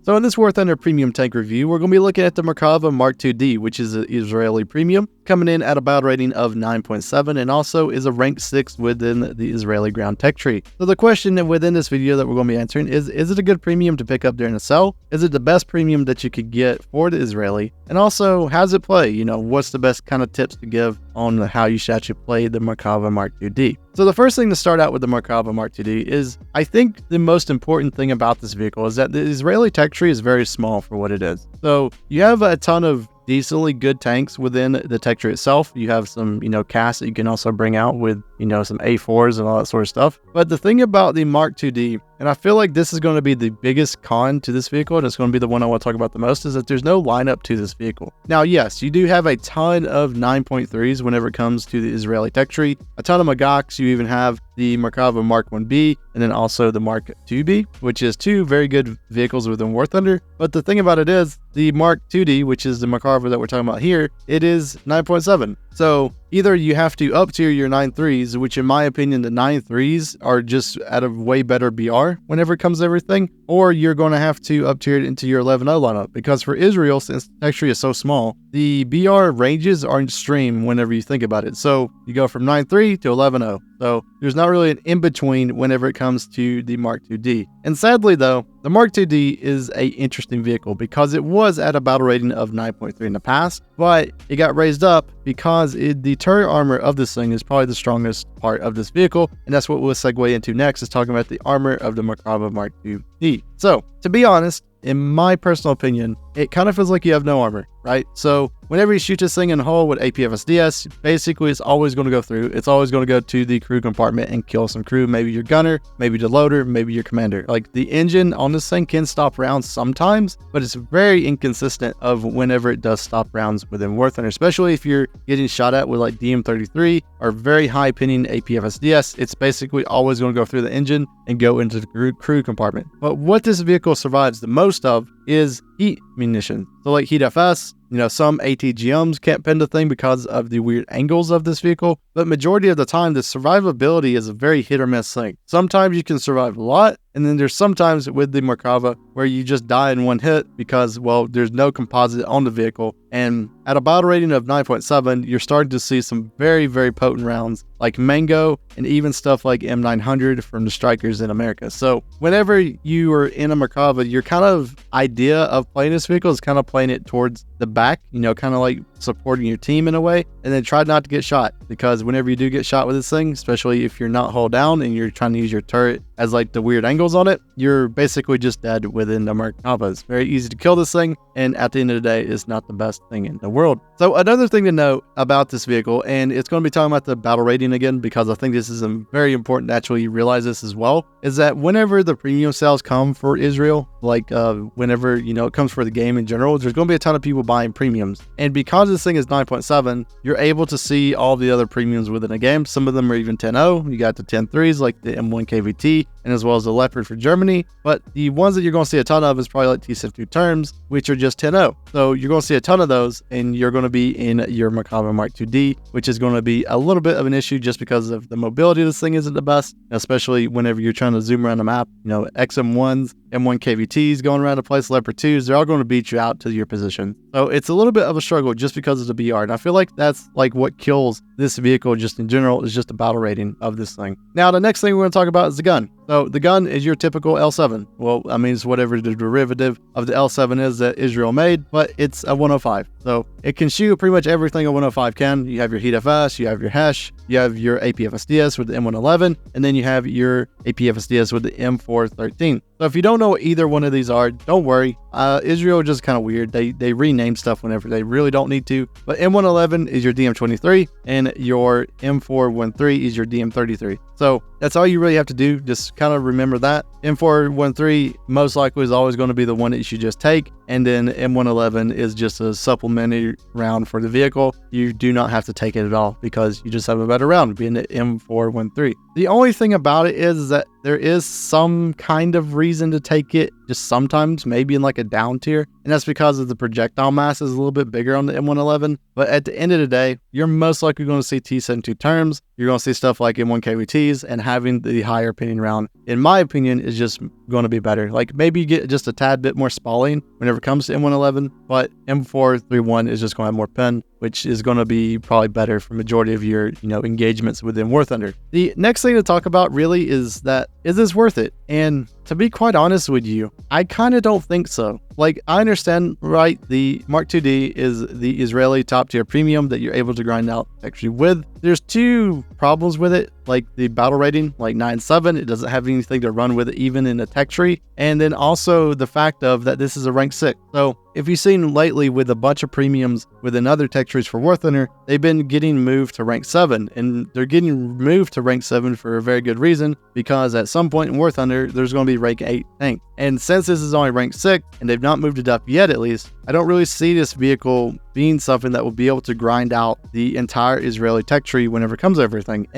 So in this Warthunder premium tank review, we're going to be looking at the Merkava MK.2D, which is an Israeli premium, coming in at a battle rating of 9.7 and also is a rank 6 within the Israeli ground tech tree. So the question within this video that we're going to be answering is it a good premium to pick up during a sell? Is it the best premium that you could get for the Israeli? And also, how's it play? You know, what's the best kind of tips to give on how you should actually play the Merkava MK.2D? So the first thing to start out with the Merkava MK.2D is, I think the most important thing about this vehicle is that the Israeli tech tree is very small for what it is. So you have a ton of decently good tanks within the tech tree itself. You have some, casts that you can also bring out with, some A4s and all that sort of stuff. But the thing about the MK.2D, and I feel like this is going to be the biggest con to this vehicle, and it's going to be the one I want to talk about the most, is that there's no lineup to this vehicle. Now, yes, you do have a ton of 9.3s whenever it comes to the Israeli tech tree, a ton of Magaks. You even have the Merkava MK.1B, and then also the MK.2B, which is two very good vehicles within Warthunder. But the thing about it is, the MK.2D, which is the Merkava that we're talking about here, it is 9.7. So either you have to up tier your 9.3s, which in my opinion, the 9.3s are just at a way better BR whenever it comes to everything, or you're going to have to up tier it into your 11.0 lineup. Because for Israel, since the tech tree is so small, the BR ranges are extreme whenever you think about it. So you go from 9.3 to 11.0. So there's not really an in-between whenever it comes to the MK.2D. And sadly though, the MK.2D is a interesting vehicle because it was at a battle rating of 9.3 in the past, but it got raised up because the turret armor of this thing is probably the strongest part of this vehicle. And that's what we'll segue into next, is talking about the armor of the Merkava MK.2D. So to be honest, in my personal opinion, it kind of feels like you have no armor, right? So whenever you shoot this thing in the hull with APFSDS, basically it's always going to go through. It's always going to go to the crew compartment and kill some crew, maybe your gunner, maybe the loader, maybe your commander. Like, the engine on this thing can stop rounds sometimes, but it's very inconsistent of whenever it does stop rounds within Warthunder, especially if you're getting shot at with like DM33 or very high pinning APFSDS. It's basically always going to go through the engine and go into the crew compartment. But what this vehicle survives the most of is heat munitions. So like heat FS, some ATGMs can't pin the thing because of the weird angles of this vehicle, but majority of the time, the survivability is a very hit or miss thing. Sometimes you can survive a lot, and then there's sometimes with the Merkava where you just die in one hit because, well, there's no composite on the vehicle. And at a battle rating of 9.7, you're starting to see some very, very potent rounds like Mango and even stuff like M900 from the strikers in America. So whenever you are in a Merkava, your kind of idea of playing this vehicle is kind of playing it towards the back, kind of like supporting your team in a way, and then try not to get shot, because whenever you do get shot with this thing, especially if you're not hull down and you're trying to use your turret as like the weird angles on it, you're basically just dead within the Merkava. It's very easy to kill this thing, and at the end of the day, it's not the best thing in the world. So another thing to note about this vehicle, and it's going to be talking about the battle rating again, because I think this is very important to actually realize this as well, is that whenever the premium sales come for Israel, like whenever it comes for the game in general, there's going to be a ton of people buying premiums. And because this thing is 9.7, you're able to see all the other premiums within a game. Some of them are even 10.0. You got the 10.3s like the M1 KVT, and as well as the Leopard for Germany. But the ones that you're going to see a ton of is probably like T-72 terms, which are just 10.0. So you're going to see a ton of those, and you're going to be in your Merkava MK.2D, which is going to be a little bit of an issue just because of the mobility of this thing isn't the best, especially whenever you're trying to zoom around the map. XM1s, M1 KVTs going around the place, Leopard 2s, they're all going to beat you out to your position. So it's a little bit of a struggle just because of the BR. And I feel like that's like what kills this vehicle just in general, is just the battle rating of this thing. Now, the next thing we're going to talk about is the gun. So the gun is your typical L7. Well, I mean, it's whatever the derivative of the L7 is that Israel made, but it's a 105. So it can shoot pretty much everything a 105 can. You have your heat FS, you have your HESH, you have your APFSDS with the M111, and then you have your APFSDS with the M413. So if you don't know what either one of these are, don't worry. Israel is just kind of weird. They rename stuff whenever they really don't need to. But M111 is your DM23, and your M413 is your DM33. So that's all you really have to do. Just kind of remember that. M413 most likely is always going to be the one that you should just take. and then M111 is just a supplementary round for the vehicle. You do not have to take it at all because you just have a better round, being the M413. The only thing about it is that there is some kind of reason to take it just sometimes, maybe in like a down tier, and that's because of the projectile mass is a little bit bigger on the M111. But at the end of the day, you're most likely going to see T-72 terms. You're going to see stuff like M1 KVTs, and having the higher pinning round, in my opinion, is just going to be better. Like maybe you get just a tad bit more spalling whenever it comes to M111, but M431 is just going to have more pin, which is going to be probably better for majority of your, engagements within Warthunder. The next thing to talk about really is this worth it? And to be quite honest with you, I kind of don't think so. Like, I understand, right, the Mark.2D is the Israeli top tier premium that you're able to grind out actually with. There's two problems with it, like the battle rating, like 9.7, it doesn't have anything to run with it even in a tech tree. And then also the fact of that this is a rank 6. So if you've seen lately with a bunch of premiums within other tech trees for Warthunder, they've been getting moved to rank 7, and they're getting moved to rank 7 for a very good reason, because at some point in Warthunder, there's going to be rank 8 tank. And since this is only rank 6, and they've not moved it up yet at least, I don't really see this vehicle being something that will be able to grind out the entire Israeli tech tree whenever it comes to everything.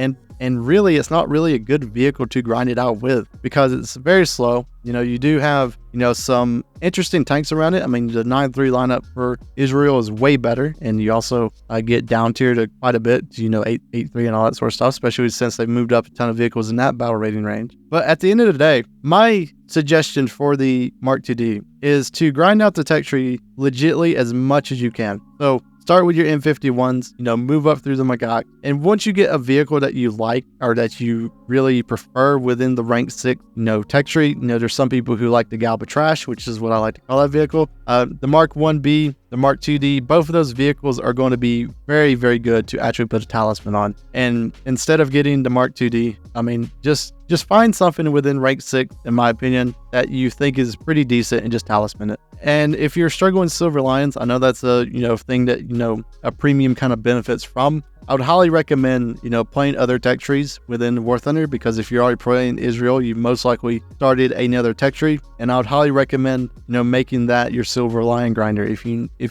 And really, it's not really a good vehicle to grind it out with because it's very slow. You do have, some interesting tanks around it. I mean, the 9.3 lineup for Israel is way better. And you also get down tier to quite a bit, 8.3 and all that sort of stuff, especially since they've moved up a ton of vehicles in that battle rating range. But at the end of the day, my suggestion for the Mark.2D is to grind out the tech tree legitly as much as you can. So start with your M51s, move up through the Magak. And once you get a vehicle that you like or that you really prefer within the rank 6, tech tree, there's some people who like the Galbatrash, which is what I like to call that vehicle. The Mark 1B, the Mark 2D, both of those vehicles are going to be very, very good to actually put a talisman on. And instead of getting the Mark 2D, I mean, just find something within rank 6, in my opinion, that you think is pretty decent and just talisman it. And if you're struggling with Silver Lions, I know that's a, thing that, a premium kind of benefits from. I would highly recommend, playing other tech trees within Warthunder, because if you're already playing Israel, you most likely started another tech tree. And I would highly recommend, making that your Silver Lion grinder if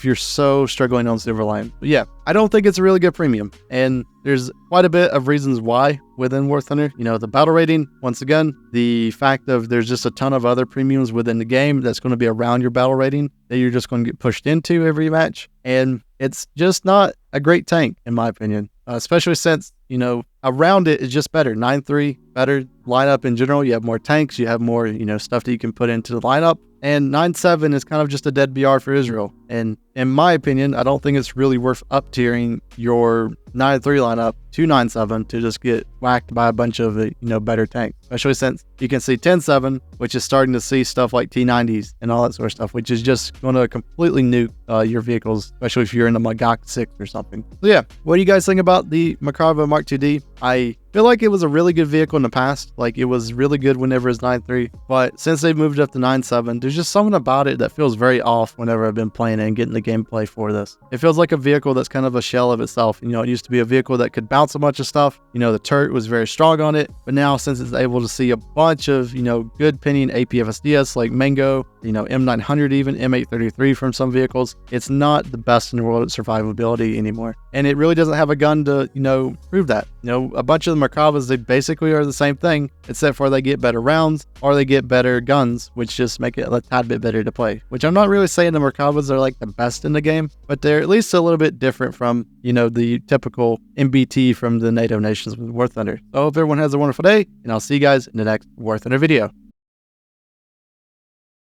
you're so struggling on Silver Lion. But yeah, I don't think it's a really good premium. And there's quite a bit of reasons why within Warthunder. The battle rating, once again, the fact of there's just a ton of other premiums within the game that's going to be around your battle rating that you're just going to get pushed into every match. And it's just not a great tank, in my opinion, especially since, around it is just better. 9.3, better lineup in general. You have more tanks, you have more, stuff that you can put into the lineup. And 9.7 is kind of just a dead BR for Israel. And in my opinion, I don't think it's really worth up tiering your 9.3 lineup to 9.7 to just get whacked by a bunch of, better tanks. Especially since you can see 10.7, which is starting to see stuff like T90s and all that sort of stuff, which is just going to completely nuke your vehicles, especially if you're in the Magak 6 or something. So yeah, what do you guys think about the Merkava Mark.2D? I feel like it was a really good vehicle in the past. Like, it was really good whenever it's 9.3, but since they've moved up to 9.7, there's just something about it that feels very off whenever I've been playing it and getting the gameplay for this. It feels like a vehicle that's kind of a shell of itself. It used to be a vehicle that could bounce a bunch of stuff. The turret was very strong on it, but now since it's able to see a bunch of, good pinning APFSDS like Mango, M900 even, M833 from some vehicles, it's not the best in the world at survivability anymore. And it really doesn't have a gun to, prove that. A bunch of the Merkavas, they basically are the same thing, except for they get better rounds or they get better guns, which just make it a tad bit better to play. Which I'm not really saying the Merkavas are like the best in the game, but they're at least a little bit different from, the typical MBT from the NATO nations with Warthunder. So I hope everyone has a wonderful day, and I'll see you guys in the next Warthunder video.